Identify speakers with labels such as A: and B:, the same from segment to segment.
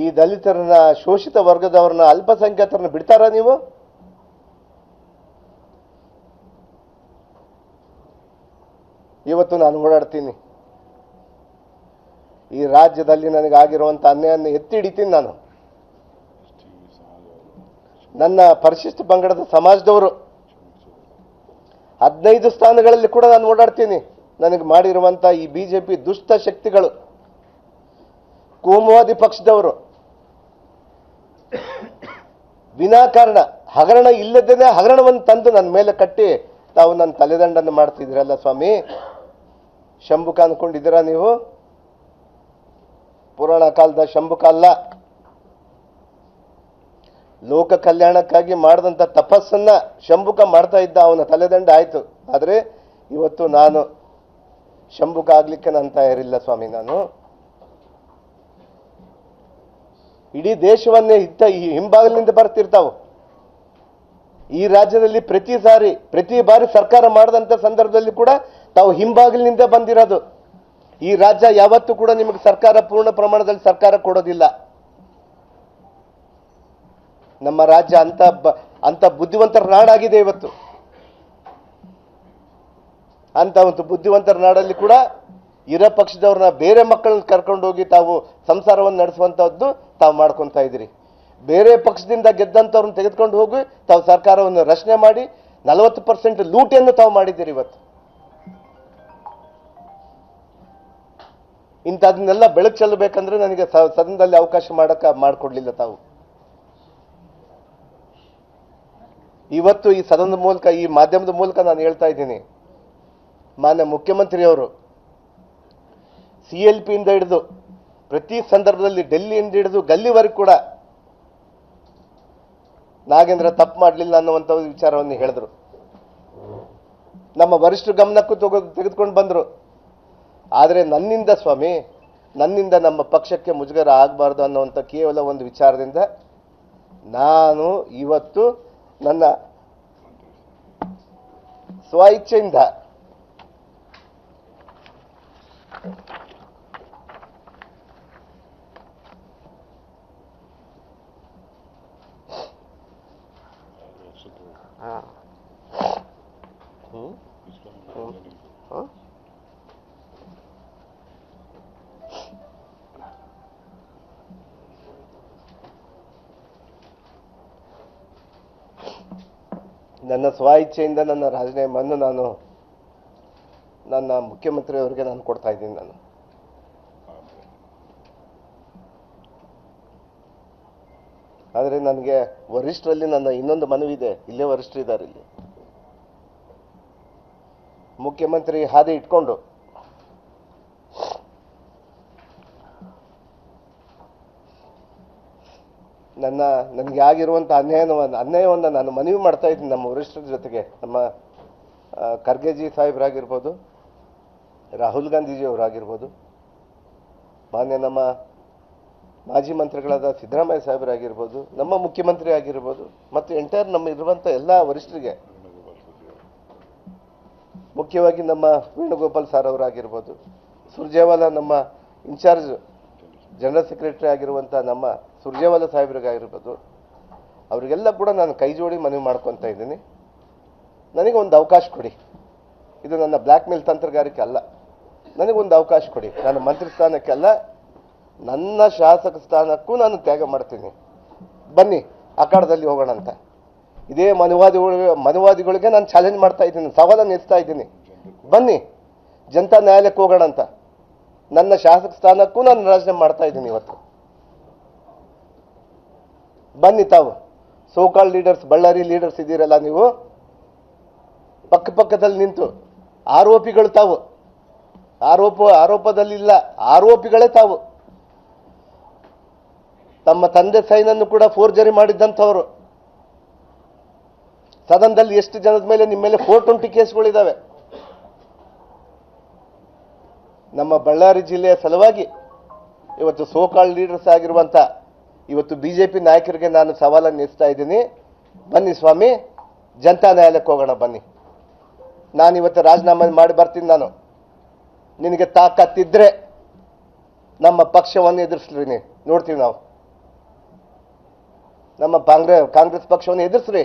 A: ಈ ದಲಿತರನ್ನ, ಶೋಷಿತ ವರ್ಗದವರನ್ನ, ಅಲ್ಪಸಂಖ್ಯಾತರನ್ನ ಬಿಡ್ತಾರಾ ನೀವು? ಇವತ್ತು ನಾನು ಓಡಾಡ್ತೀನಿ, ಈ ರಾಜ್ಯದಲ್ಲಿ ನನಗಾಗಿರುವಂಥ ಅನ್ಯಾಯವನ್ನು ಎತ್ತಿ ಹಿಡಿತೀನಿ. ನಾನು ನನ್ನ ಪರಿಶಿಷ್ಟ ಪಂಗಡದ ಸಮಾಜದವರು 15 ಸ್ಥಾನಗಳಲ್ಲಿ ಕೂಡ ನಾನು ಓಡಾಡ್ತೀನಿ. ನನಗೆ ಮಾಡಿರುವಂಥ ಈ ಬಿಜೆಪಿ ದುಷ್ಟ ಶಕ್ತಿಗಳು, ಕೋಮುವಾದಿ ಪಕ್ಷದವರು ವಿನಾಕಾರಣ ಹಗರಣ ಇಲ್ಲದೇನೆ ಹಗರಣವನ್ನು ತಂದು ನನ್ನ ಮೇಲೆ ಕಟ್ಟಿ ತಾವು ನನ್ನ ತಲೆದಂಡನ್ನು ಮಾಡ್ತಿದ್ದೀರಲ್ಲ ಸ್ವಾಮಿ. ಶಂಭುಕ ಅಂದ್ಕೊಂಡಿದ್ದೀರಾ ನೀವು? ಪುರಾಣ ಕಾಲದ ಶಂಭುಕ ಅಲ್ಲ. ಲೋಕ ಕಲ್ಯಾಣಕ್ಕಾಗಿ ಮಾಡಿದಂಥ ತಪಸ್ಸನ್ನ ಶಂಭುಕ ಮಾಡ್ತಾ ಇದ್ದ, ಅವನ ತಲೆದಂಡ ಆಯ್ತು. ಆದರೆ ಇವತ್ತು ನಾನು ಶಂಭುಕ ಆಗ್ಲಿಕ್ಕೆ ನನ್ನ ತಯಾರಿಲ್ಲ ಸ್ವಾಮಿ. ನಾನು ಇಡೀ ದೇಶವನ್ನೇ ಈ ಹಿಂಬಾಗಿಲಿನಿಂದ ಬರ್ತಿರ್ತಾವು. ಈ ರಾಜ್ಯದಲ್ಲಿ ಪ್ರತಿ ಬಾರಿ ಸರ್ಕಾರ ಮಾಡಿದಂಥ ಸಂದರ್ಭದಲ್ಲಿ ಕೂಡ ತಾವು ಹಿಂಬಾಗಿಲಿನಿಂದ ಬಂದಿರೋದು. ಈ ರಾಜ್ಯ ಯಾವತ್ತೂ ಕೂಡ ನಿಮಗೆ ಸರ್ಕಾರ ಪೂರ್ಣ ಪ್ರಮಾಣದಲ್ಲಿ ಸರ್ಕಾರ ಕೊಡೋದಿಲ್ಲ. ನಮ್ಮ ರಾಜ್ಯ ಅಂತ ಬುದ್ಧಿವಂತರ ನಾಡಾಗಿದೆ ಇವತ್ತು. ಅಂತ ಒಂದು ಬುದ್ಧಿವಂತರ ನಾಡಲ್ಲಿ ಕೂಡ ಇರೋ ಪಕ್ಷದವ್ರನ್ನ, ಬೇರೆ ಮಕ್ಕಳನ್ನ ಕರ್ಕೊಂಡು ಹೋಗಿ ತಾವು ಸಂಸಾರವನ್ನು ನಡೆಸುವಂಥದ್ದು ತಾವು ಮಾಡ್ಕೊತಾ ಇದ್ದೀರಿ. ಬೇರೆ ಪಕ್ಷದಿಂದ ಗೆದ್ದಂಥವ್ರನ್ನ ತೆಗೆದುಕೊಂಡು ಹೋಗಿ ತಾವು ಸರ್ಕಾರವನ್ನು ರಚನೆ ಮಾಡಿ 40% ಲೂಟಿಯನ್ನು ತಾವು ಮಾಡಿದ್ದೀರಿ ಇವತ್ತು. ಇಂಥದನ್ನೆಲ್ಲ ಬೆಳಕು ಚೆಲ್ಲಬೇಕಂದ್ರೆ ನನಗೆ ಸದನದಲ್ಲಿ ಅವಕಾಶ ಮಾಡಿಕೊಡ್ಲಿಲ್ಲ ತಾವು. ಇವತ್ತು ಈ ಸದನದ ಮೂಲಕ, ಈ ಮಾಧ್ಯಮದ ಮೂಲಕ ನಾನು ಹೇಳ್ತಾ ಇದ್ದೀನಿ, ಮಾನ್ಯ ಮುಖ್ಯಮಂತ್ರಿಯವರು CLP ಇಂದ ಹಿಡಿದು ಪ್ರತಿ ಸಂದರ್ಭದಲ್ಲಿ ಡೆಲ್ಲಿಯಿಂದ ಹಿಡಿದು ಗಲ್ಲಿವರೆಗೂ ಕೂಡ ನಾಗೇಂದ್ರ ತಪ್ಪು ಮಾಡಲಿಲ್ಲ ಅನ್ನುವಂಥ ವಿಚಾರವನ್ನು ಹೇಳಿದ್ರು. ನಮ್ಮ ವರಿಷ್ಠರ ಗಮನಕ್ಕೂ ತೆಗೆದುಕೊಂಡು ಬಂದರು. ಆದರೆ ನನ್ನಿಂದ ಸ್ವಾಮಿ, ನನ್ನಿಂದ ನಮ್ಮ ಪಕ್ಷಕ್ಕೆ ಮುಜುಗರ ಆಗಬಾರ್ದು ಅನ್ನುವಂಥ ಕೇವಲ ಒಂದು ವಿಚಾರದಿಂದ ನಾನು ಇವತ್ತು ನನ್ನ ಸ್ವ ಇಚ್ಛೆಯಿಂದ ನನ್ನ ಸ್ವ ಇಚ್ಛೆಯಿಂದ ನನ್ನ ರಾಜೀನಾಮೆಯನ್ನು ನಾನು ನನ್ನ ಮುಖ್ಯಮಂತ್ರಿಯವರಿಗೆ ನಾನು ಕೊಡ್ತಾ ಇದ್ದೀನಿ. ನಾನು ಆದರೆ ನನಗೆ ವರಿಷ್ಠರಲ್ಲಿ ನನ್ನ ಇನ್ನೊಂದು ಮನವಿ ಇದೆ. ಇಲ್ಲೇ ವರಿಷ್ಠರಿದ್ದಾರೆ, ಇಲ್ಲಿ ಮುಖ್ಯಮಂತ್ರಿ ಹಾದಿ ಇಟ್ಕೊಂಡು ನನಗೆ ಆಗಿರುವಂಥ ಅನ್ಯಾಯವನ್ನು ನಾನು ಮನವಿ ಮಾಡ್ತಾ ಇದ್ದೀನಿ ನಮ್ಮ ವರಿಷ್ಠರ ಜೊತೆಗೆ. ನಮ್ಮ ಖರ್ಗೆಜಿ ಸಾಹೇಬರಾಗಿರ್ಬೋದು, ರಾಹುಲ್ ಗಾಂಧೀಜಿಯವರಾಗಿರ್ಬೋದು, ಮಾನ್ಯ ನಮ್ಮ ಮಾಜಿ ಮಂತ್ರಿಗಳಾದ ಸಿದ್ದರಾಮಯ್ಯ ಸಾಹೇಬರಾಗಿರ್ಬೋದು, ನಮ್ಮ ಮುಖ್ಯಮಂತ್ರಿ ಆಗಿರ್ಬೋದು, ಮತ್ತು ಎಂಟೈರ್ ನಮ್ಮ ಇರುವಂಥ ಎಲ್ಲ ವರಿಷ್ಠರಿಗೆ, ಮುಖ್ಯವಾಗಿ ನಮ್ಮ ವೇಣುಗೋಪಾಲ್ ಸರ್ ಅವರಾಗಿರ್ಬೋದು, ಸುರ್ಜೇವಾಲಾ ನಮ್ಮ ಇನ್ಚಾರ್ಜ್ ಜನರಲ್ ಸೆಕ್ರೆಟರಿ ಆಗಿರುವಂಥ ನಮ್ಮ ಸುರ್ಜೇವಾಲಾ ಸಾಹೇಬ್ರಿಗಾಗಿರ್ಬೋದು, ಅವರಿಗೆಲ್ಲ ಕೂಡ ನಾನು ಕೈ ಜೋಡಿ ಮನವಿ ಮಾಡ್ಕೊತಾ ಇದ್ದೀನಿ. ನನಗೊಂದು ಅವಕಾಶ ಕೊಡಿ. ಇದು ನನ್ನ ಬ್ಲ್ಯಾಕ್ ಮೇಲ್ ತಂತ್ರಗಾರಿಕೆ ಅಲ್ಲ. ನನಗೊಂದು ಅವಕಾಶ ಕೊಡಿ. ನಾನು ಮಂತ್ರಿ ಸ್ಥಾನಕ್ಕೆ ಅಲ್ಲ, ನನ್ನ ಶಾಸಕ ಸ್ಥಾನಕ್ಕೂ ನಾನು ತ್ಯಾಗ ಮಾಡ್ತೀನಿ. ಬನ್ನಿ ಅಖಾಡದಲ್ಲಿ ಹೋಗೋಣ ಅಂತ. ಇದೇ ಮನುವಾದಿಗಳಿಗೆ ನಾನು ಚಾಲೆಂಜ್ ಮಾಡ್ತಾ ಇದ್ದೀನಿ, ಸವಾಲನ್ನು ಎತ್ತಾ ಇದ್ದೀನಿ. ಬನ್ನಿ ಜನತಾ ನ್ಯಾಯಾಲಯಕ್ಕೆ ಹೋಗೋಣ ಅಂತ. ನನ್ನ ಶಾಸಕ ಸ್ಥಾನಕ್ಕೂ ನಾನು ರಾಜೀನಾಮೆ ಮಾಡ್ತಾ ಇದ್ದೀನಿ ಇವತ್ತು. ಬನ್ನಿ ತಾವು ಸೋಕಾಲ್ ಲೀಡರ್ಸ್, ಬಳ್ಳಾರಿ ಲೀಡರ್ಸ್ ಇದ್ದೀರಲ್ಲ ನೀವು, ಪಕ್ಕದಲ್ಲಿ ನಿಂತು ಆರೋಪಿಗಳು ತಾವು, ಆರೋಪದಲ್ಲಿಲ್ಲ, ಆರೋಪಿಗಳೇ ತಾವು. ತಮ್ಮ ತಂದೆ ಸೈನನ್ನು ಕೂಡ ಫೋರ್ಜರಿ ಮಾಡಿದ್ದಂಥವರು. ಸದನದಲ್ಲಿ ಎಷ್ಟು ಜನದ ಮೇಲೆ ನಿಮ್ಮ ಮೇಲೆ 420 ಕೇಸ್ಗಳಿದ್ದಾವೆ. ನಮ್ಮ ಬಳ್ಳಾರಿ ಜಿಲ್ಲೆಯ ಸಲುವಾಗಿ ಇವತ್ತು ಸೋಕಾಲ್ ಲೀಡರ್ಸ್ ಆಗಿರುವಂಥ ಇವತ್ತು ಬಿಜೆಪಿ ನಾಯಕರಿಗೆ ನಾನು ಸವಾಲನ್ನು ಎತ್ತಾ ಇದ್ದೀನಿ. ಬನ್ನಿ ಸ್ವಾಮಿ, ಜನತಾ ನ್ಯಾಯಾಲಯಕ್ಕೆ ಹೋಗೋಣ. ಬನ್ನಿ, ನಾನಿವತ್ತು ರಾಜೀನಾಮೆ ಮಾಡಿ ಬರ್ತೀನಿ. ನಾನು ನಿನಗೆ ತಾಕತ್ತಿದ್ರೆ ನಮ್ಮ ಪಕ್ಷವನ್ನು ಎದುರಿಸ್ಲಿ, ನೋಡ್ತೀವಿ ನಾವು. ನಮ್ಮ ಕಾಂಗ್ರೆಸ್ ಪಕ್ಷವನ್ನು ಎದುರಿಸ್ರಿ.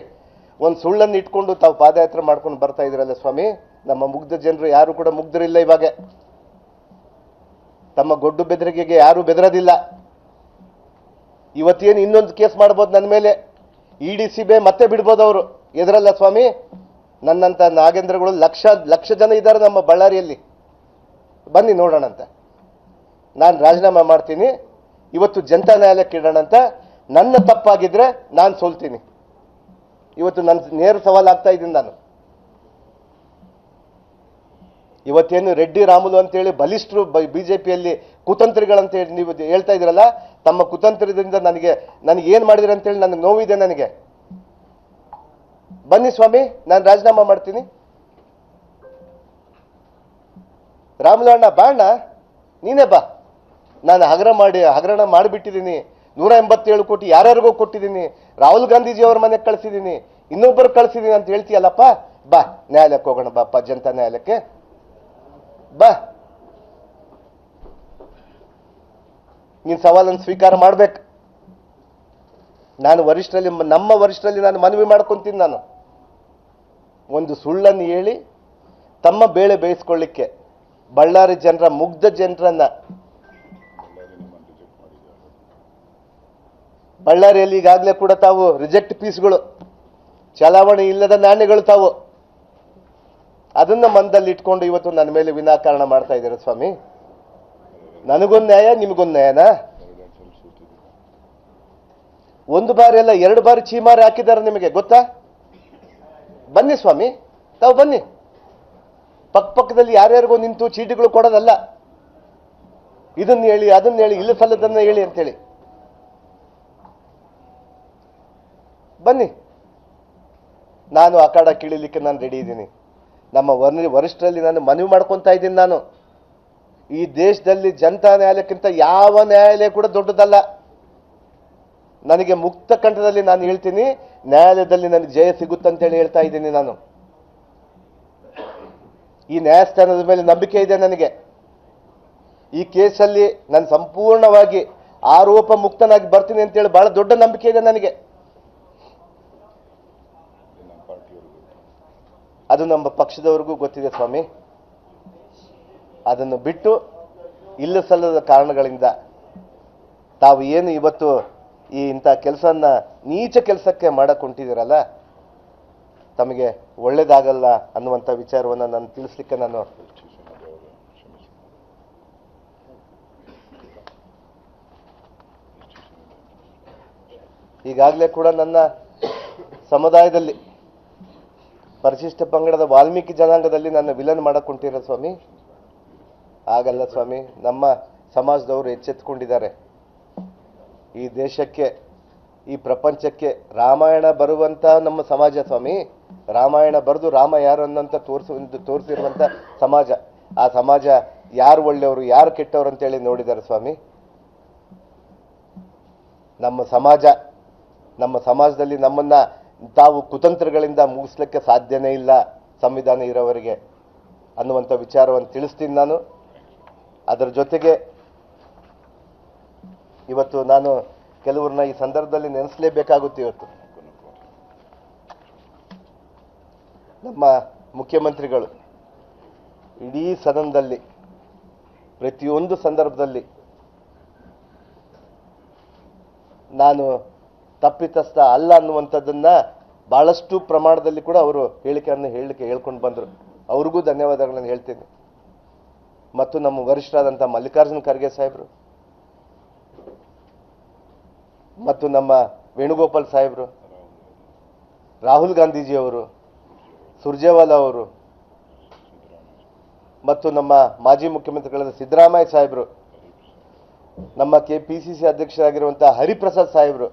A: ಒಂದು ಸುಳ್ಳನ್ನು ಇಟ್ಕೊಂಡು ತಾವು ಪಾದಯಾತ್ರೆ ಮಾಡ್ಕೊಂಡು ಬರ್ತಾ ಇದ್ರಲ್ಲ ಸ್ವಾಮಿ. ನಮ್ಮ ಮುಗ್ಧ ಜನರು ಯಾರು ಕೂಡ ಮುಗ್ಧರಿಲ್ಲ ಇವಾಗ. ತಮ್ಮ ಗೊಡ್ಡು ಬೆದರಿಕೆಗೆ ಯಾರು ಬೆದರೋದಿಲ್ಲ. ಇವತ್ತೇನು ಇನ್ನೊಂದು ಕೇಸ್ ಮಾಡ್ಬೋದು ನನ್ನ ಮೇಲೆ, ಇಡಿ ಸಿಬಿಐ ಮತ್ತೆ ಬಿಡ್ಬೋದು ಅವರು. ಎದುರಲ್ಲ ಸ್ವಾಮಿ. ನನ್ನಂತ ನಾಗೇಂದ್ರಗಳು ಲಕ್ಷ ಜನ ಇದ್ದಾರೆ ನಮ್ಮ ಬಳ್ಳಾರಿಯಲ್ಲಿ. ಬನ್ನಿ ನೋಡೋಣ ಅಂತ. ನಾನು ರಾಜೀನಾಮೆ ಮಾಡ್ತೀನಿ, ಇವತ್ತು ಜನತಾ ನ್ಯಾಯಾಲಯಕ್ಕೆ ಇಡೋಣ ಅಂತ. ನನ್ನ ತಪ್ಪಾಗಿದ್ರೆ ನಾನು ಸೋಲ್ತೀನಿ. ಇವತ್ತು ನನ್ನ ನೇರ ಸವಾಲು ಆಗ್ತಾ ಇದ್ದೀನಿ ನಾನು. ಇವತ್ತೇನು ರೆಡ್ಡಿ ರಾಮುಲು ಅಂತೇಳಿ ಬಲಿಷ್ಠರು ಬಿಜೆಪಿಯಲ್ಲಿ ಕುತಂತ್ರಿಗಳಂತೇಳಿ ನೀವು ಹೇಳ್ತಾ ಇದ್ರಲ್ಲ, ತಮ್ಮ ಕುತಂತ್ರದಿಂದ ನನಗೆ ಏನು ಮಾಡಿದ್ರಿ ಅಂತೇಳಿ ನನಗೆ ನೋವಿದೆ. ನನಗೆ ಬನ್ನಿ ಸ್ವಾಮಿ, ನಾನು ರಾಜೀನಾಮೆ ಮಾಡ್ತೀನಿ. ರಾಮುಲು ಅಣ್ಣ ಬಾ ಅಣ್ಣ, ನೀನೇ ಬಾ. ನಾನು ಹಗರಣ ಮಾಡಿಬಿಟ್ಟಿದ್ದೀನಿ. 187 ಕೋಟಿ ಯಾರ್ಯಾರಿಗೋ ಕೊಟ್ಟಿದ್ದೀನಿ. ರಾಹುಲ್ ಗಾಂಧೀಜಿ ಅವ್ರ ಮನೆಗೆ ಕಳಿಸಿದ್ದೀನಿ, ಇನ್ನೊಬ್ಬರು ಕಳಿಸಿದ್ದೀನಿ ಅಂತ ಹೇಳ್ತೀಯಲ್ಲಪ್ಪ. ಬಾ ನ್ಯಾಯಾಲಯಕ್ಕೆ ಹೋಗೋಣ, ಬಾಪ್ಪ, ಜನತಾ ನ್ಯಾಯಾಲಯಕ್ಕೆ ಬಾ. ನೀನು ಸವಾಲನ್ನು ಸ್ವೀಕಾರ ಮಾಡ್ಬೇಕು. ನಾನು ನಮ್ಮ ವರಿಷ್ಠರಲ್ಲಿ ನಾನು ಮನವಿ ಮಾಡ್ಕೊಂತೀನಿ. ನಾನು ಒಂದು ಸುಳ್ಳನ್ನು ಹೇಳಿ ತಮ್ಮ ಬೇಳೆ ಬೇಯಿಸ್ಕೊಳ್ಳಿಕ್ಕೆ ಬಳ್ಳಾರಿ ಜನರ ಮುಗ್ಧ ಜನರನ್ನ, ಬಳ್ಳಾರಿಯಲ್ಲಿ ಈಗಾಗಲೇ ಕೂಡ ತಾವು ರಿಜೆಕ್ಟ್ ಪೀಸ್ಗಳು, ಚಲಾವಣೆ ಇಲ್ಲದ ನಾಣ್ಯಗಳು ತಾವು ಅದನ್ನ ಮನದಲ್ಲಿ ಇಟ್ಕೊಂಡು ಇವತ್ತು ನನ್ನ ಮೇಲೆ ವಿನಾಕಾರಣ ಮಾಡ್ತಾ ಇದ್ದಾರೆ ಸ್ವಾಮಿ. ನನಗೊಂದು ನ್ಯಾಯ, ನಿಮಗೊಂದು ನ್ಯಾಯನಾ? ಒಂದು ಬಾರಿ ಅಲ್ಲ, 2 ಬಾರಿ ಚೀಮಾರಿ ಹಾಕಿದ್ದಾರೆ. ನಿಮಗೆ ಗೊತ್ತಾ? ಬನ್ನಿ ಸ್ವಾಮಿ, ತಾವು ಬನ್ನಿ. ಪಕ್ಕದಲ್ಲಿ ಯಾರ್ಯಾರಿಗೋ ನಿಂತು ಚೀಟಿಗಳು ಕೊಡೋದಲ್ಲ. ಇದನ್ನ ಹೇಳಿ, ಅದನ್ನ ಹೇಳಿ, ಇಲ್ಲ ಸಲ್ಲದನ್ನ ಹೇಳಿ ಅಂತೇಳಿ. ಬನ್ನಿ, ನಾನು ಅಖಾಡ ಕೀಳಿಲಿಕ್ಕೆ ನಾನು ರೆಡಿ ಇದ್ದೀನಿ. ನಮ್ಮ ವರಿಷ್ಠರಲ್ಲಿ ನಾನು ಮನವಿ ಮಾಡ್ಕೊತಾ ಇದ್ದೀನಿ. ನಾನು ಈ ದೇಶದಲ್ಲಿ ಜನತಾ ನ್ಯಾಯಾಲಯಕ್ಕಿಂತ ಯಾವ ನ್ಯಾಯಾಲಯ ಕೂಡ ದೊಡ್ಡದಲ್ಲ. ನನಗೆ ಮುಕ್ತ ಕಂಠದಲ್ಲಿ ನಾನು ಹೇಳ್ತೀನಿ, ನ್ಯಾಯಾಲಯದಲ್ಲಿ ನನಗೆ ಜಯ ಸಿಗುತ್ತಂತೇಳಿ ಹೇಳ್ತಾ ಇದ್ದೀನಿ. ನಾನು ಈ ನ್ಯಾಯಸ್ಥಾನದ ಮೇಲೆ ನಂಬಿಕೆ ಇದೆ ನನಗೆ. ಈ ಕೇಸಲ್ಲಿ ನಾನು ಸಂಪೂರ್ಣವಾಗಿ ಆರೋಪ ಮುಕ್ತನಾಗಿ ಬರ್ತೀನಿ ಅಂತೇಳಿ ಬಹಳ ದೊಡ್ಡ ನಂಬಿಕೆ ಇದೆ ನನಗೆ. ಅದು ನಮ್ಮ ಪಕ್ಷದವರಿಗೂ ಗೊತ್ತಿದೆ ಸ್ವಾಮಿ. ಅದನ್ನು ಬಿಟ್ಟು ಇಲ್ಲ ಸಲ್ಲದ ಕಾರಣಗಳಿಂದ ತಾವು ಏನು ಇವತ್ತು ಇಂಥ ಕೆಲಸನ್ನ ನೀಚ ಕೆಲಸಕ್ಕೆ ಮಾಡಕ್ಕೆ ಹೊಂಟಿದ್ದೀರಲ್ಲ, ತಮಗೆ ಒಳ್ಳೇದಾಗಲ್ಲ ಅನ್ನುವಂಥ ವಿಚಾರವನ್ನು ನಾನು ತಿಳಿಸ್ಲಿಕ್ಕೆ ನಾನು ಈಗಾಗಲೇ ಕೂಡ ನನ್ನ ಸಮುದಾಯದಲ್ಲಿ ಪರಿಶಿಷ್ಟ ಪಂಗಡದ ವಾಲ್ಮೀಕಿ ಜನಾಂಗದಲ್ಲಿ ನನ್ನ ವಿಲನ್ ಮಾಡಕ್ಕೆ ಹೊಂಟಿರೋ ಸ್ವಾಮಿ. ಆಗಲ್ಲ ಸ್ವಾಮಿ. ನಮ್ಮ ಸಮಾಜದವರು ಎಚ್ಚೆತ್ತುಕೊಂಡಿದ್ದಾರೆ. ಈ ದೇಶಕ್ಕೆ, ಈ ಪ್ರಪಂಚಕ್ಕೆ ರಾಮಾಯಣ ಬರುವಂತ ನಮ್ಮ ಸಮಾಜ ಸ್ವಾಮಿ. ರಾಮಾಯಣ ಬರೆದು ರಾಮ ಯಾರು ಅನ್ನೋಂಥ ತೋರಿಸಿರುವಂಥ ಸಮಾಜ. ಆ ಸಮಾಜ ಯಾರು ಒಳ್ಳೆಯವರು ಯಾರು ಕೆಟ್ಟವರು ಅಂತೇಳಿ ನೋಡಿದ್ದಾರೆ ಸ್ವಾಮಿ. ನಮ್ಮ ಸಮಾಜದಲ್ಲಿ ನಮ್ಮನ್ನ ತಾವು ಕುತಂತ್ರಗಳಿಂದ ಮುಗಿಸ್ಲಿಕ್ಕೆ ಸಾಧ್ಯನೇ ಇಲ್ಲ, ಸಂವಿಧಾನ ಇರೋವರೆಗೆ ಅನ್ನುವಂಥ ವಿಚಾರವನ್ನು ತಿಳಿಸ್ತೀನಿ ನಾನು. ಅದರ ಜೊತೆಗೆ ಇವತ್ತು ನಾನು ಕೆಲವ್ರನ್ನ ಈ ಸಂದರ್ಭದಲ್ಲಿ ನೆನೆಸಲೇಬೇಕಾಗುತ್ತೆ. ಇವತ್ತು ನಮ್ಮ ಮುಖ್ಯಮಂತ್ರಿಗಳು ಇಡೀ ಸದನದಲ್ಲಿ ಪ್ರತಿಯೊಂದು ಸಂದರ್ಭದಲ್ಲಿ ನಾನು ತಪ್ಪಿತಸ್ಥ ಅಲ್ಲ ಅನ್ನುವಂಥದ್ದನ್ನ ಬಹಳಷ್ಟು ಪ್ರಮಾಣದಲ್ಲಿ ಕೂಡ ಅವರು ಹೇಳ್ಕೊಂಡು ಬಂದರು. ಅವ್ರಿಗೂ ಧನ್ಯವಾದಗಳನ್ನು ಹೇಳ್ತೀನಿ. ಮತ್ತು ನಮ್ಮ ವರಿಷ್ಠರಾದಂಥ ಮಲ್ಲಿಕಾರ್ಜುನ್ ಖರ್ಗೆ ಸಾಹೇಬರು ಮತ್ತು ನಮ್ಮ ವೇಣುಗೋಪಾಲ್ ಸಾಹೇಬರು, ರಾಹುಲ್ ಗಾಂಧೀಜಿಯವರು, ಸುರ್ಜೇವಾಲಾ ಅವರು ಮತ್ತು ನಮ್ಮ ಮಾಜಿ ಮುಖ್ಯಮಂತ್ರಿಗಳಾದ ಸಿದ್ದರಾಮಯ್ಯ ಸಾಹೇಬರು, ನಮ್ಮ KPCC ಅಧ್ಯಕ್ಷರಾಗಿರುವಂತಹ ಹರಿಪ್ರಸಾದ್ ಸಾಹೇಬರು,